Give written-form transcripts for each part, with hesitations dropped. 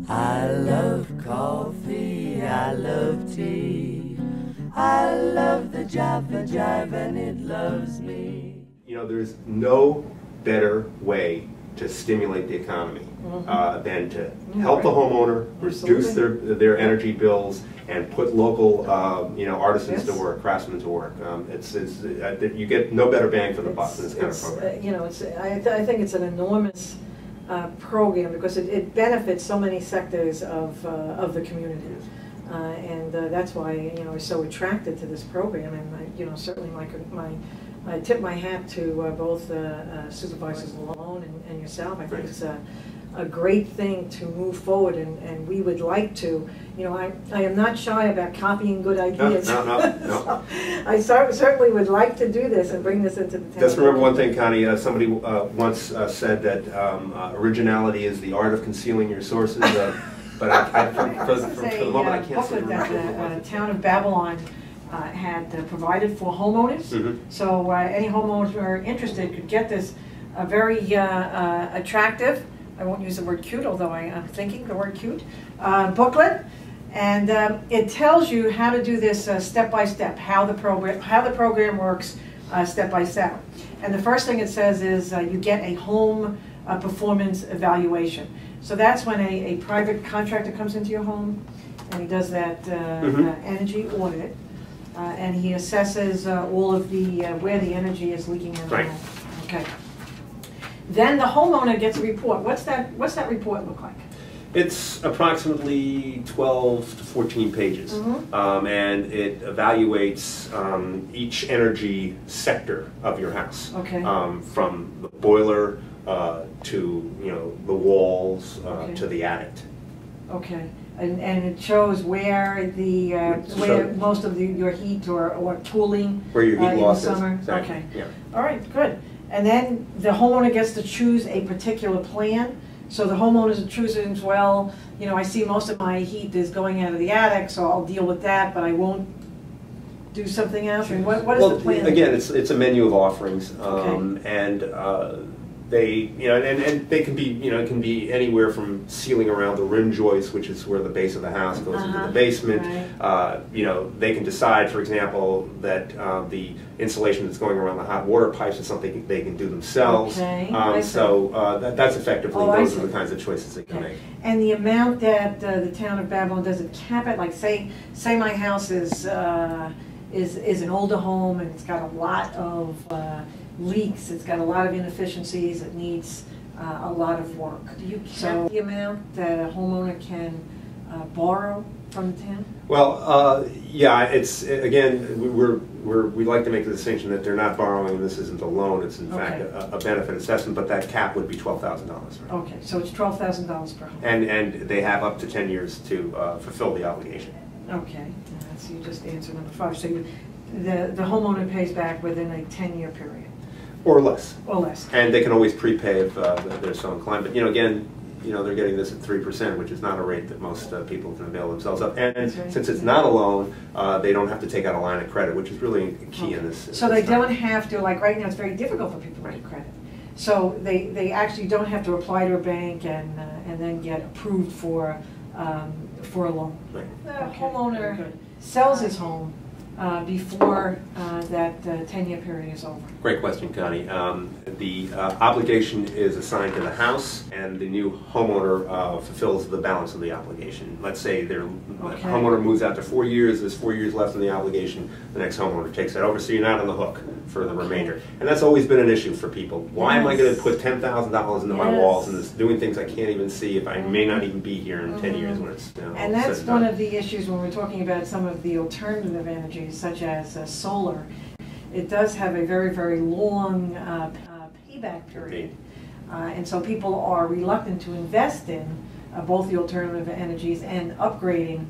I love coffee, I love tea, I love the Java Jive and it loves me. You know, there's no better way to stimulate the economy than to help the homeowner reduce their energy bills and put local artisans to work, craftsmen to work. You get no better bang for the buck in this kind of program. I think it's an enormous program because it benefits so many sectors of the community, and that's why I was so attracted to this program. And certainly I tip my hat to both Supervisors Malone and yourself. I think it's a great thing to move forward, and we would like to. I am not shy about copying good ideas. No. So I certainly would like to do this and bring this into the town. Just remember one thing, Connie. Somebody once said that originality is the art of concealing your sources. But for the moment, I can't say that the town of Babylon had provided for homeowners. So any homeowner interested could get this very attractive, I won't use the word cute, although I'm thinking the word cute, booklet. And it tells you how to do this step by step, how the program works step by step. And the first thing it says is you get a home performance evaluation. So that's when a private contractor comes into your home and he does that energy audit. And he assesses all of the where the energy is leaking in the home. Okay. Then the homeowner gets a report. What's that report look like? It's approximately 12 to 14 pages, and it evaluates each energy sector of your house, from the boiler to the walls to the attic. Okay. And it shows where the where most of your heat or cooling where your heat loss in the summer. Is. Exactly. Okay. Yeah. All right. Good. And then the homeowner gets to choose a particular plan. So the homeowners are choosing as well. I see most of my heat is going out of the attic, so I'll deal with that, but I won't do something else. I mean, what is the plan? Again, it's a menu of offerings, and they, and they can be, it can be anywhere from sealing around the rim joist, which is where the base of the house goes into the basement. Right. They can decide, for example, that the insulation that's going around the hot water pipes is something they can do themselves. That's effectively, those are the kinds of choices they can make. And the amount that the town of Babylon, does it cap it? Like say my house is an older home and it's got a lot of leaks, it's got a lot of inefficiencies, it needs a lot of work. Do you cap the amount that a homeowner can borrow from the town? Well, yeah, it's again, we like to make the distinction that they're not borrowing, and this isn't a loan, it's in fact a benefit assessment, but that cap would be $12,000. Right? Okay, so it's $12,000 per home. And they have up to 10 years to fulfill the obligation. Okay, so you just answered number 5. So the homeowner pays back within a 10-year period. Or less. Or less. And they can always prepay if they're so inclined. But again, they're getting this at 3%, which is not a rate that most people can avail themselves of. And since it's not a loan, they don't have to take out a line of credit, which is really key in this. So they don't have to, like right now it's very difficult for people to get credit. So they actually don't have to apply to a bank and then get approved for a loan. Right. The homeowner sells his home before that 10-year period is over. Great question, Connie. The obligation is assigned to the house, and the new homeowner fulfills the balance of the obligation. Let's say the homeowner moves out to 4 years, there's 4 years left in the obligation, the next homeowner takes that over, so you're not on the hook for the remainder. And that's always been an issue for people. Why am I going to put $10,000 into my walls and doing things I can't even see if I may not even be here in 10 years when it's and that's one of the issues when we're talking about some of the alternative energies, such as solar. It does have a very, very long payback period. And so people are reluctant to invest in both the alternative energies and upgrading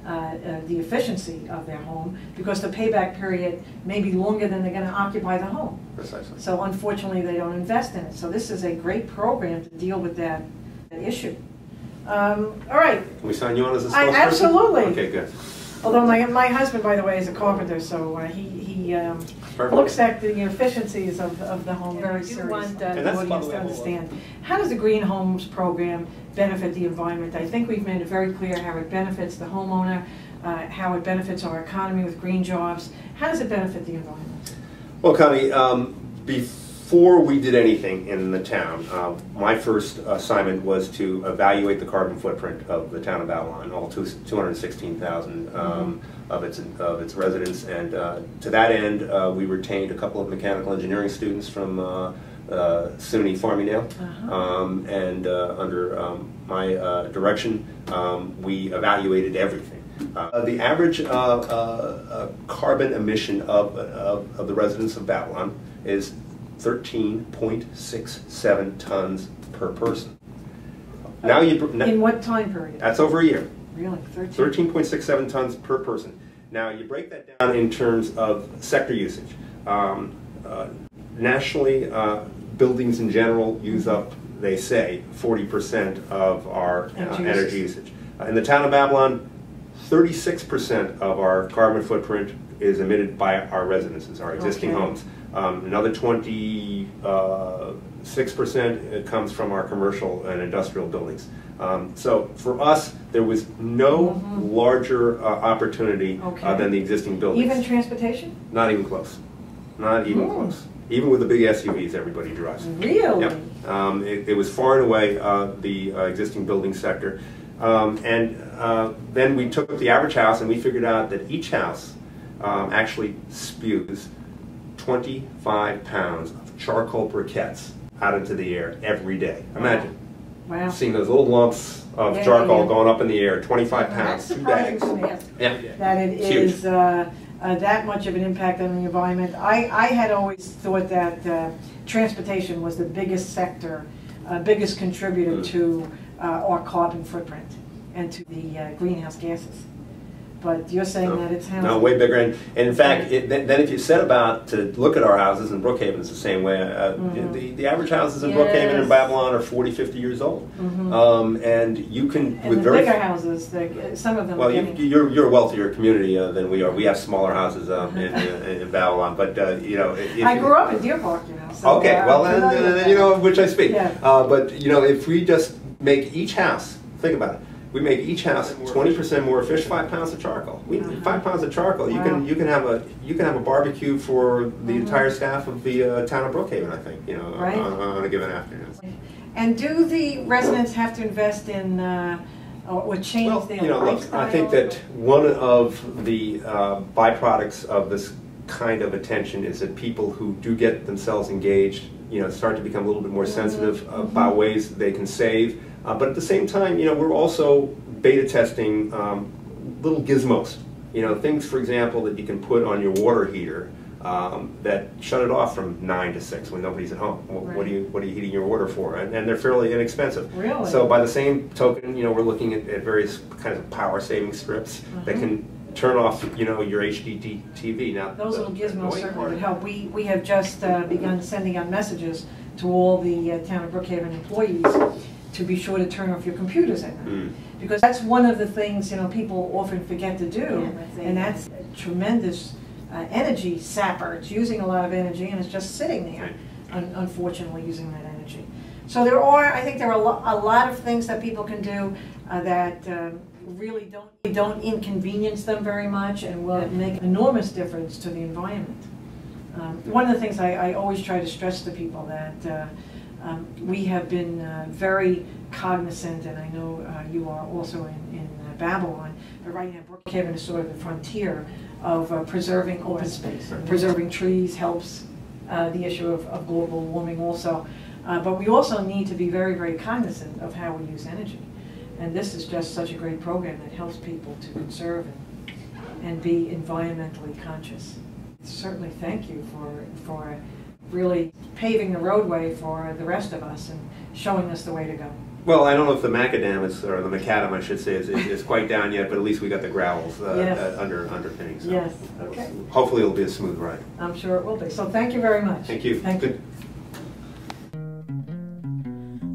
the efficiency of their home because the payback period may be longer than they're going to occupy the home. Precisely. So unfortunately they don't invest in it. So this is a great program to deal with that issue. All right. Can we sign you on as a spokesperson? Absolutely. Okay, good. Although my husband, by the way, is a carpenter, so he looks at the efficiencies of the home very seriously. I want the audience to understand, how does the Green Homes program benefit the environment? I think we've made it very clear how it benefits the homeowner, how it benefits our economy with green jobs. How does it benefit the environment? Well, Connie, before we did anything in the town, my first assignment was to evaluate the carbon footprint of the town of Babylon, all 216,000 of its residents, and to that end, we retained a couple of mechanical engineering students from SUNY Farmingdale, and under my direction, we evaluated everything. The average carbon emission of the residents of Babylon is 13.67 tons per person. Now in what time period? That's over a year. Really? 13.67 tons per person. Now you break that down in terms of sector usage. Nationally, buildings in general use up, they say, 40% of our energy usage. In the town of Babylon, 36% of our carbon footprint is emitted by our residences, our existing homes. Another 26% comes from our commercial and industrial buildings. So for us, there was no larger opportunity than the existing buildings. Even transportation? Not even close. Not even close. Even with the big SUVs everybody drives. Really? Yep. It was far and away the existing building sector. Then we took the average house and we figured out that each house actually spews 25 pounds of charcoal briquettes out into the air every day. Imagine. Wow. Seeing those little lumps of charcoal going up in the air, 25 pounds, 2 bags. That it is that much of an impact on the environment. I had always thought that transportation was the biggest sector, biggest contributor to our carbon footprint and to the greenhouse gases. But you're saying that it's housing. No, way bigger. And in fact, then if you set about to look at our houses, and Brookhaven is the same way, the average houses in Brookhaven and Babylon are 40, 50 years old. And you can, and with the very bigger houses, some of them well, are getting... you're a wealthier community than we are. We have smaller houses in Babylon, but you know... I grew up in Deer Park, you know. So, okay, well, then, you know, of which I speak. Yeah. But, you know, if we just make each house, think about it, we make each house 20% more efficient. 5 pounds of charcoal. 5 pounds of charcoal. You can have a barbecue for the entire staff of the town of Brookhaven. I think, you know, on a given afternoon. And do the residents have to invest in or change their lifestyle? I think that one of the byproducts of this kind of attention is that people who do get themselves engaged, you know, start to become a little bit more sensitive about ways they can save. But at the same time, you know, we're also beta testing little gizmos. You know, things, for example, that you can put on your water heater that shut it off from 9 to 6 when nobody's at home. What are you heating your water for? And they're fairly inexpensive. Really? So by the same token, you know, we're looking at various kinds of power saving strips that can turn off, you know, your HD TV. Now, those little gizmos certainly would help. We have just begun sending out messages to all the town of Brookhaven employees to be sure to turn off your computers at night. Because that's one of the things, you know, people often forget to do, and that's a tremendous energy sapper. It's using a lot of energy, and it's just sitting there, unfortunately, using that energy. So I think there are a lot of things that people can do that really don't inconvenience them very much and will make an enormous difference to the environment. One of the things I always try to stress to people that we have been very cognizant, and I know you are also in Babylon, but right now Brookhaven is sort of the frontier of preserving open space. Preserving trees helps the issue of global warming also, but we also need to be very, very cognizant of how we use energy. And this is just such a great program that helps people to conserve and be environmentally conscious. Certainly thank you for really paving the roadway for the rest of us and showing us the way to go. Well, I don't know if the macadam or the macadam, I should say, is quite down yet, but at least we got the gravels underpinning. So yes. Okay. Hopefully it'll be a smooth ride. I'm sure it will be. So thank you very much. Thank you. Thank you.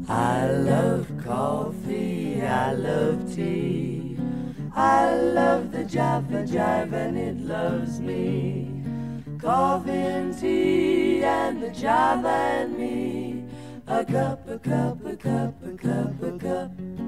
I love coffee, I love tea, I love the Java Jive and it loves me. Coffee and tea and the Java and me. A cup, a cup, a cup, a cup, a cup.